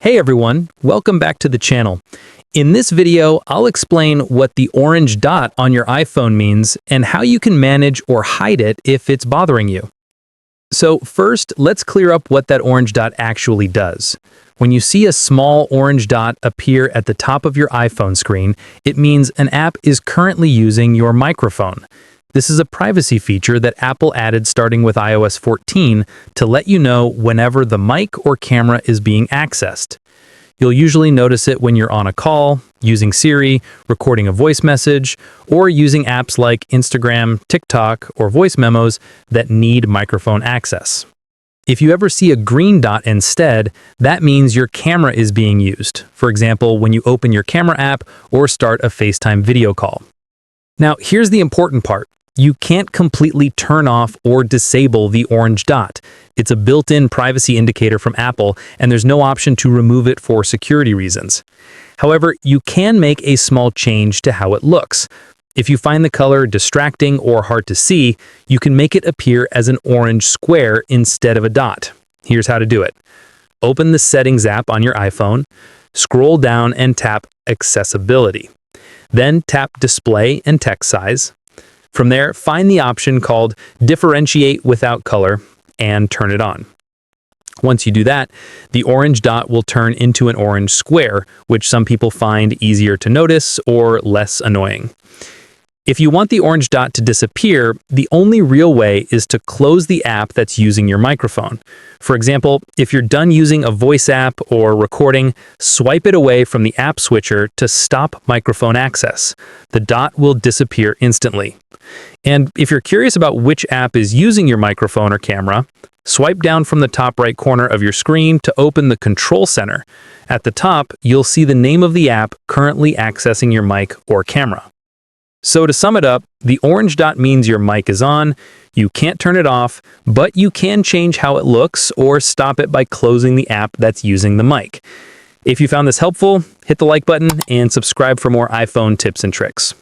Hey everyone, welcome back to the channel. In this video, I'll explain what the orange dot on your iPhone means and how you can manage or hide it if it's bothering you. So first, let's clear up what that orange dot actually does. When you see a small orange dot appear at the top of your iPhone screen, it means an app is currently using your microphone. This is a privacy feature that Apple added starting with iOS 14 to let you know whenever the mic or camera is being accessed. You'll usually notice it when you're on a call, using Siri, recording a voice message, or using apps like Instagram, TikTok, or voice memos that need microphone access. If you ever see a green dot instead, that means your camera is being used, for example, when you open your camera app or start a FaceTime video call. Now, here's the important part. You can't completely turn off or disable the orange dot. It's a built-in privacy indicator from Apple, and there's no option to remove it for security reasons. However, you can make a small change to how it looks. If you find the color distracting or hard to see, you can make it appear as an orange square instead of a dot. Here's how to do it. Open the Settings app on your iPhone, scroll down and tap Accessibility. Then tap Display and Text Size. From there, find the option called Differentiate Without Color and turn it on. Once you do that, the orange dot will turn into an orange square, which some people find easier to notice or less annoying. If you want the orange dot to disappear, the only real way is to close the app that's using your microphone. For example, if you're done using a voice app or recording, swipe it away from the app switcher to stop microphone access. The dot will disappear instantly. And if you're curious about which app is using your microphone or camera, swipe down from the top right corner of your screen to open the Control Center. At the top, you'll see the name of the app currently accessing your mic or camera. So to sum it up, the orange dot means your mic is on, you can't turn it off, but you can change how it looks or stop it by closing the app that's using the mic. If you found this helpful, hit the like button and subscribe for more iPhone tips and tricks.